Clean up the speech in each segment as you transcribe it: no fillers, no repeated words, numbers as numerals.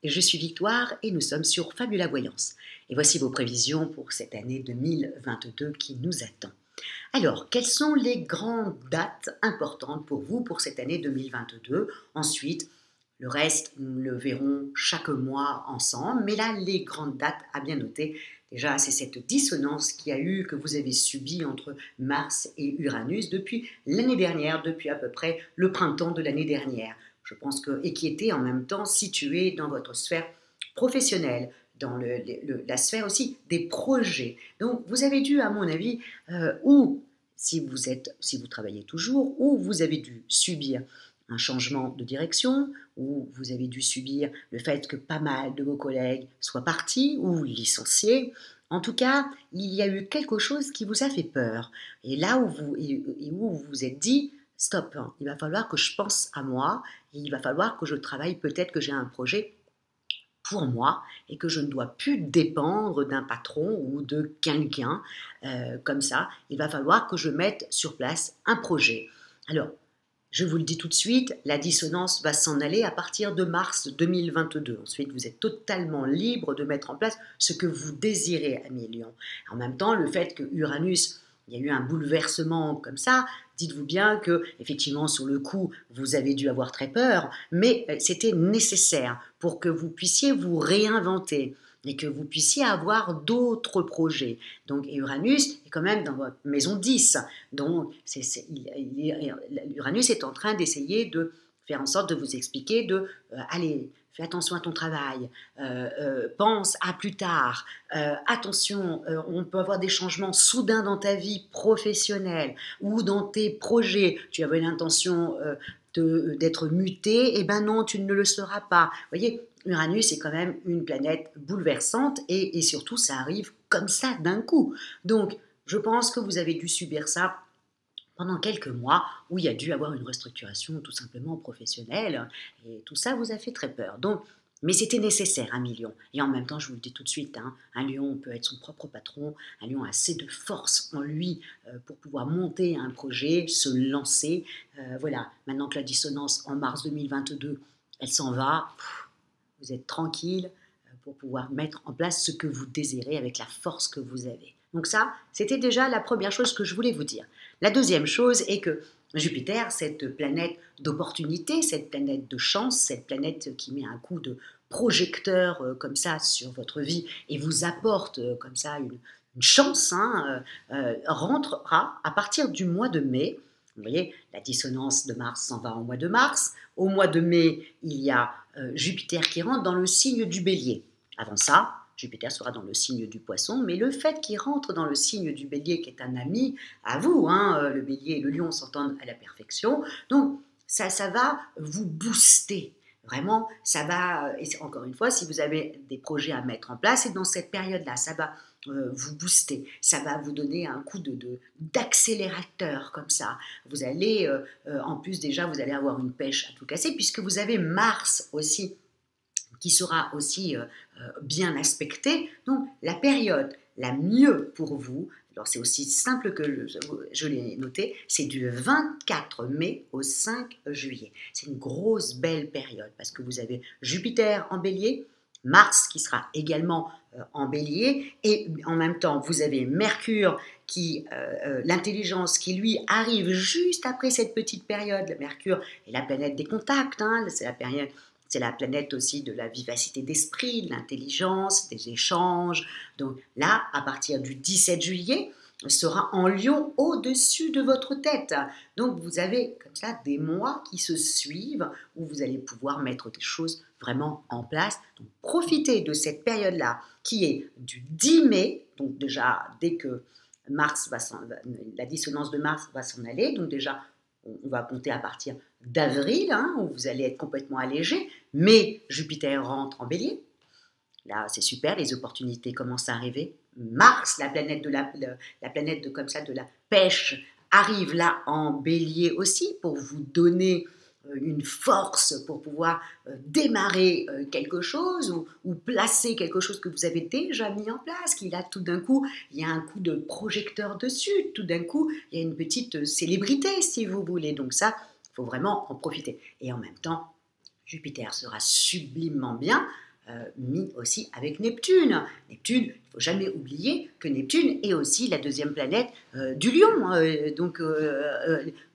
je suis Victoire et nous sommes sur Fabula Voyance. Et voici vos prévisions pour cette année 2022 qui nous attend. Alors, quelles sont les grandes dates importantes pour vous pour cette année 2022? Ensuite, le reste, nous le verrons chaque mois ensemble. Mais là, les grandes dates à bien noter, déjà, c'est cette dissonance que vous avez subie entre Mars et Uranus depuis l'année dernière, depuis à peu près le printemps de l'année dernière. Je pense et qui était en même temps située dans votre sphère professionnelle, dans la sphère aussi des projets. Donc, vous avez dû, à mon avis, ou si vous travaillez toujours, ou vous avez dû subir un changement de direction, ou vous avez dû subir le fait que pas mal de vos collègues soient partis ou licenciés. En tout cas, il y a eu quelque chose qui vous a fait peur. Et là où vous vous êtes dit, stop, hein, il va falloir que je pense à moi, et il va falloir que je travaille, peut-être que j'ai un projet pour moi et que je ne dois plus dépendre d'un patron ou de quelqu'un comme ça. Il va falloir que je mette sur place un projet. Alors, je vous le dis tout de suite, la dissonance va s'en aller à partir de mars 2022. Ensuite, vous êtes totalement libre de mettre en place ce que vous désirez, ami Lion. En même temps, le fait que Uranus, il y a eu un bouleversement comme ça, dites-vous bien que, effectivement, sur le coup, vous avez dû avoir très peur, mais c'était nécessaire pour que vous puissiez vous réinventer et que vous puissiez avoir d'autres projets. Donc Uranus est quand même dans votre maison 10. Donc Uranus est en train d'essayer de faire en sorte de vous expliquer allez, fais attention à ton travail, pense à plus tard, attention, on peut avoir des changements soudains dans ta vie professionnelle ou dans tes projets. Tu avais l'intention d'être muté, et ben non, tu ne le seras pas. Vous voyez, Uranus est quand même une planète bouleversante et surtout, ça arrive comme ça d'un coup. Donc, je pense que vous avez dû subir ça pendant quelques mois où il y a dû avoir une restructuration tout simplement professionnelle et tout ça vous a fait très peur. Donc, mais c'était nécessaire, un lion. Et en même temps, je vous le dis tout de suite, hein, un lion peut être son propre patron, un lion a assez de force en lui pour pouvoir monter un projet, se lancer. Voilà, maintenant que la dissonance en mars 2022, elle s'en va, vous êtes tranquille pour pouvoir mettre en place ce que vous désirez avec la force que vous avez. Donc ça, c'était déjà la première chose que je voulais vous dire. La deuxième chose est que Jupiter, cette planète d'opportunité, cette planète de chance, cette planète qui met un coup de projecteur comme ça sur votre vie et vous apporte comme ça une chance, hein, rentrera à partir du mois de mai. Vous voyez, la dissonance de Mars s'en va au mois de mars. Au mois de mai, il y a Jupiter qui rentre dans le signe du Bélier. Avant ça, Jupiter sera dans le signe du Poisson, mais le fait qu'il rentre dans le signe du Bélier, qui est un ami à vous, hein, le Bélier et le Lion s'entendent à la perfection, donc ça va vous booster. Vraiment, ça va, et encore une fois, si vous avez des projets à mettre en place, et dans cette période-là, ça va vous booster, ça va vous donner un coup d'accélérateur comme ça. Vous allez, en plus déjà, vous allez avoir une pêche à tout casser, puisque vous avez Mars aussi qui sera aussi bien aspecté. Donc la période la mieux pour vous, alors c'est aussi simple que je l'ai noté, c'est du 24 mai au 5 juillet. C'est une grosse belle période parce que vous avez Jupiter en bélier, Mars qui sera également en bélier et en même temps vous avez Mercure l'intelligence qui lui arrive juste après cette petite période. Mercure est la planète des contacts, hein, c'est la planète aussi de la vivacité d'esprit, de l'intelligence, des échanges. Donc là, à partir du 17 juillet, sera en Lion au-dessus de votre tête. Donc vous avez comme ça des mois qui se suivent où vous allez pouvoir mettre des choses vraiment en place. Donc profitez de cette période-là qui est du 10 mai, donc déjà dès que la dissonance de Mars va s'en aller, donc déjà on va compter à partir d'avril, hein, où vous allez être complètement allégé, mais Jupiter rentre en bélier. Là, c'est super, les opportunités commencent à arriver. Mars, la planète de comme ça de la pêche, arrive là en bélier aussi pour vous donner une force pour pouvoir démarrer quelque chose ou placer quelque chose que vous avez déjà mis en place, qu'il a tout d'un coup, il y a un coup de projecteur dessus, tout d'un coup, il y a une petite célébrité si vous voulez. Donc ça, il faut vraiment en profiter. Et en même temps, Jupiter sera sublimement bien mis aussi avec Neptune. Neptune, il ne faut jamais oublier que Neptune est aussi la deuxième planète du Lion. Donc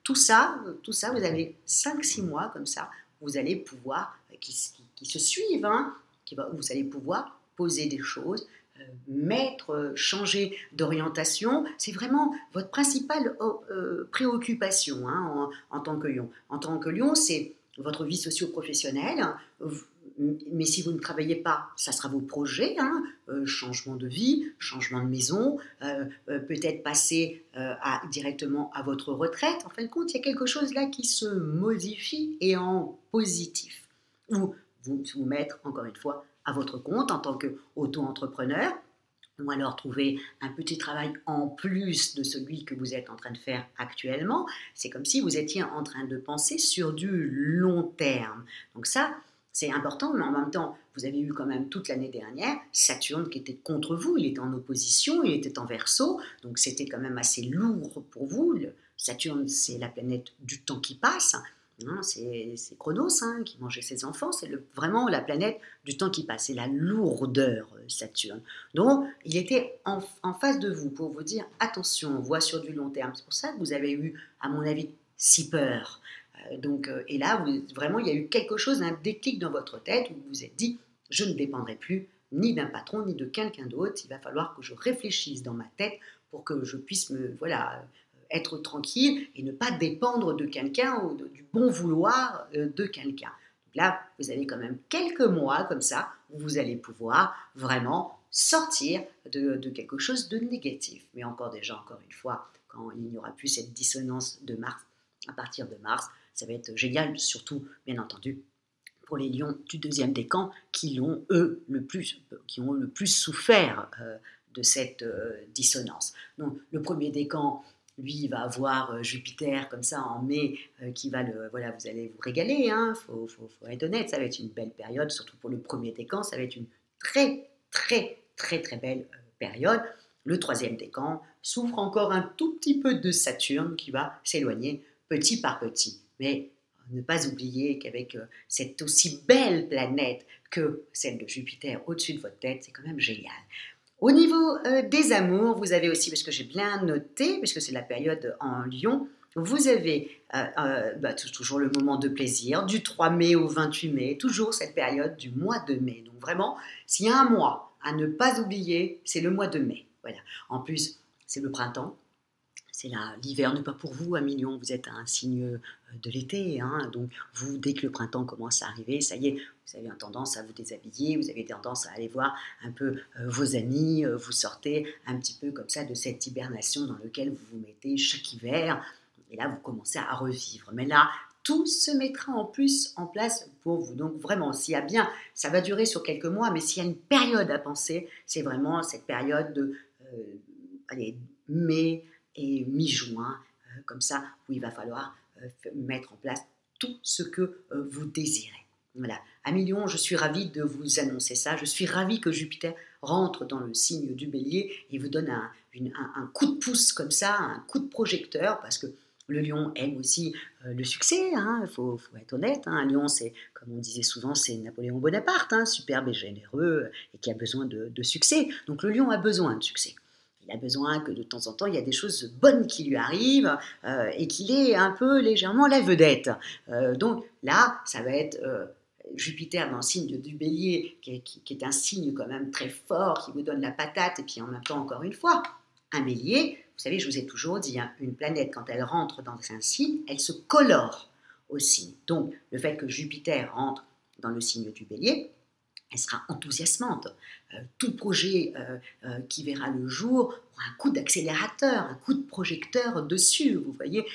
tout ça, vous avez 5-6 mois comme ça, vous allez pouvoir, qui se suivent, hein, vous allez pouvoir poser des choses, changer d'orientation. C'est vraiment votre principale préoccupation, hein, en tant que Lion. En tant que Lion, c'est votre vie socio-professionnelle. Mais si vous ne travaillez pas, ça sera vos projets, hein, changement de vie, changement de maison, peut-être passer directement à votre retraite. En fin de compte, il y a quelque chose là qui se modifie et en positif. Ou vous mettre, encore une fois, à votre compte en tant qu'auto-entrepreneur, ou alors trouver un petit travail en plus de celui que vous êtes en train de faire actuellement. C'est comme si vous étiez en train de penser sur du long terme. Donc ça, c'est important, mais en même temps, vous avez eu quand même toute l'année dernière Saturne qui était contre vous, il était en opposition, il était en Verseau, donc c'était quand même assez lourd pour vous. Saturne, c'est la planète du temps qui passe, hein, c'est Chronos, hein, qui mangeait ses enfants, c'est vraiment la planète du temps qui passe, c'est la lourdeur, Saturne. Donc, il était en face de vous pour vous dire, attention, on voit sur du long terme. C'est pour ça que vous avez eu, à mon avis, si peur. Et là, vraiment, il y a eu quelque chose, un déclic dans votre tête où vous vous êtes dit, je ne dépendrai plus ni d'un patron, ni de quelqu'un d'autre. Il va falloir que je réfléchisse dans ma tête pour que je puisse être tranquille et ne pas dépendre de quelqu'un ou du bon vouloir de quelqu'un. Donc là, vous avez quand même quelques mois comme ça où vous allez pouvoir vraiment sortir de quelque chose de négatif. Mais encore une fois, quand il n'y aura plus cette dissonance de Mars, à partir de mars, ça va être génial, surtout, bien entendu, pour les lions du deuxième décan qui ont le plus souffert de cette dissonance. Donc, le premier décan, lui, il va avoir Jupiter comme ça en mai qui va vous allez vous régaler, hein, faut être honnête, ça va être une belle période, surtout pour le premier décan, ça va être une très, très, très, très belle période. Le troisième décan souffre encore un tout petit peu de Saturne qui va s'éloigner petit par petit. Mais ne pas oublier qu'avec cette aussi belle planète que celle de Jupiter au-dessus de votre tête, c'est quand même génial. Au niveau des amours, vous avez aussi, parce que j'ai bien noté, puisque c'est la période en Lion, vous avez toujours le moment de plaisir, du 3 mai au 28 mai, toujours cette période du mois de mai. Donc vraiment, s'il y a un mois à ne pas oublier, c'est le mois de mai. Voilà. En plus, c'est le printemps. L'hiver n'est pas pour vous, amis Lion, vous êtes un signe de l'été, hein, donc vous, dès que le printemps commence à arriver, ça y est, vous avez tendance à vous déshabiller, vous avez tendance à aller voir un peu vos amis, vous sortez un petit peu comme ça de cette hibernation dans laquelle vous vous mettez chaque hiver, et là vous commencez à revivre. Mais là, tout se mettra en plus en place pour vous. Donc vraiment, s'il y a bien, ça va durer sur quelques mois, mais s'il y a une période à penser, c'est vraiment cette période de mai, et mi-juin, comme ça, où il va falloir mettre en place tout ce que vous désirez. Voilà. Amis Lion, je suis ravie de vous annoncer ça. Je suis ravie que Jupiter rentre dans le signe du Bélier et vous donne un coup de pouce comme ça, un coup de projecteur, parce que le Lion aime aussi le succès, hein, faut être honnête. Hein. Un Lion, c'est, comme on disait souvent, c'est Napoléon Bonaparte, hein, superbe et généreux, et qui a besoin de succès. Donc le Lion a besoin de succès. Il a besoin que de temps en temps, il y a des choses bonnes qui lui arrivent et qu'il est un peu légèrement la vedette. Donc là, ça va être Jupiter dans le signe du Bélier, qui est un signe quand même très fort, qui vous donne la patate, et puis en même temps, encore une fois, un Bélier, vous savez, je vous ai toujours dit, hein, une planète, quand elle rentre dans un signe, elle se colore au signe. Donc, le fait que Jupiter rentre dans le signe du Bélier, elle sera enthousiasmante. Tout projet qui verra le jour aura un coup d'accélérateur, un coup de projecteur dessus. Vous voyez,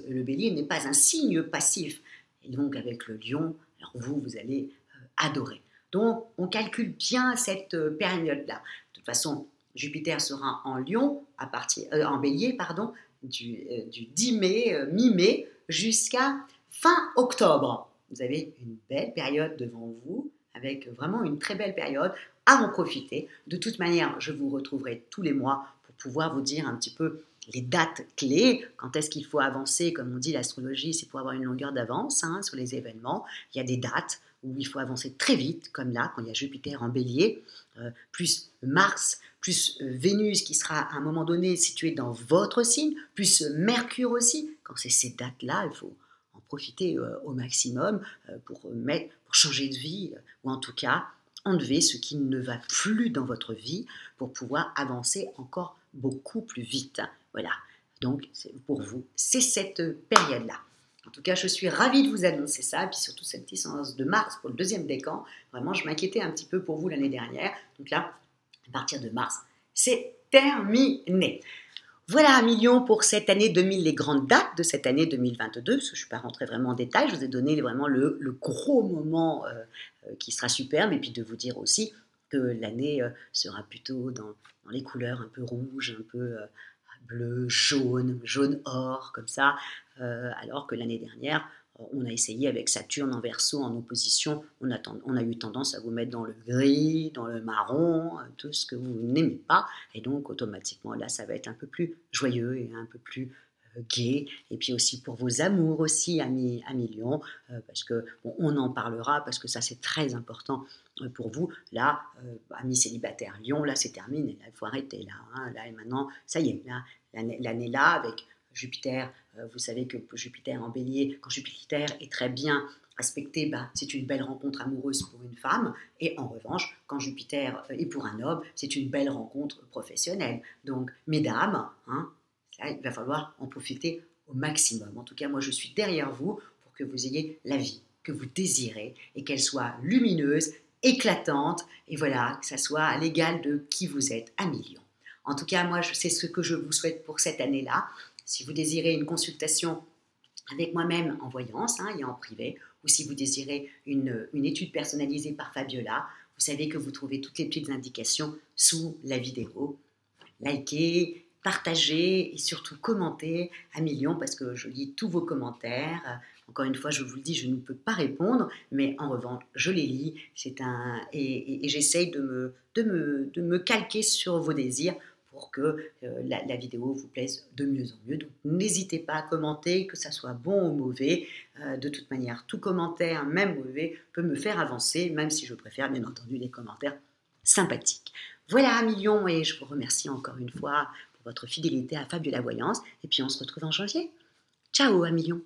le Bélier n'est pas un signe passif. Et donc avec le Lion, alors vous allez adorer. Donc on calcule bien cette période-là. De toute façon, Jupiter sera en Lion, en Bélier, pardon, du 10 mai, mi-mai, jusqu'à fin octobre. Vous avez une belle période devant vous, avec vraiment une très belle période, à en profiter. De toute manière, je vous retrouverai tous les mois pour pouvoir vous dire un petit peu les dates clés, quand est-ce qu'il faut avancer, comme on dit l'astrologie, c'est pour avoir une longueur d'avance sur les événements. Il y a des dates où il faut avancer très vite, comme là, quand il y a Jupiter en bélier, plus Mars, plus Vénus qui sera à un moment donné située dans votre signe, plus Mercure aussi. Quand c'est ces dates-là, il faut en profiter au maximum pour changer de vie, ou en tout cas enlever ce qui ne va plus dans votre vie pour pouvoir avancer encore beaucoup plus vite. Voilà, donc pour vous, c'est cette période-là. En tout cas, je suis ravie de vous annoncer ça, et puis surtout cette dissonance de Mars pour le deuxième décan. Vraiment, je m'inquiétais un petit peu pour vous l'année dernière. Donc là, à partir de mars, c'est terminé. Voilà, millions pour cette année 2000, les grandes dates de cette année 2022, parce que je ne suis pas rentrée vraiment en détail, je vous ai donné vraiment le gros moment qui sera superbe, et puis de vous dire aussi que l'année sera plutôt dans les couleurs un peu rouges, un peu bleu, jaune or, comme ça, alors que l'année dernière, on a essayé avec Saturne en Verseau, en opposition, on a eu tendance à vous mettre dans le gris, dans le marron, tout ce que vous n'aimez pas, et donc automatiquement là ça va être un peu plus joyeux et un peu plus gai, et puis aussi pour vos amours aussi, amis Lion, parce que bon, on en parlera, parce que ça c'est très important pour vous. Là, amis célibataires Lion, là c'est terminé, il faut arrêter là, là et maintenant, ça y est, là, l'année là avec Jupiter, vous savez que Jupiter en bélier, quand Jupiter est très bien aspecté, c'est une belle rencontre amoureuse pour une femme, et en revanche, quand Jupiter est pour un homme, c'est une belle rencontre professionnelle. Donc, mesdames, là, il va falloir en profiter au maximum. En tout cas, moi, je suis derrière vous pour que vous ayez la vie que vous désirez et qu'elle soit lumineuse, éclatante, et voilà, que ça soit à l'égal de qui vous êtes, à million. En tout cas, moi, c'est ce que je vous souhaite pour cette année-là. Si vous désirez une consultation avec moi-même en voyance et en privé, ou si vous désirez une étude personnalisée par Fabiola, vous savez que vous trouvez toutes les petites indications sous la vidéo. Likez, partagez et surtout commentez à million, parce que je lis tous vos commentaires. Encore une fois, je vous le dis, je ne peux pas répondre, mais en revanche, je les lis. Et j'essaye de me calquer sur vos désirs pour que la vidéo vous plaise de mieux en mieux. Donc n'hésitez pas à commenter, que ça soit bon ou mauvais. De toute manière, tout commentaire, même mauvais, peut me faire avancer, même si je préfère bien entendu les commentaires sympathiques. Voilà, millions, et je vous remercie encore une fois pour votre fidélité à Fabiola Voyance. Et puis on se retrouve en janvier. Ciao, à millions.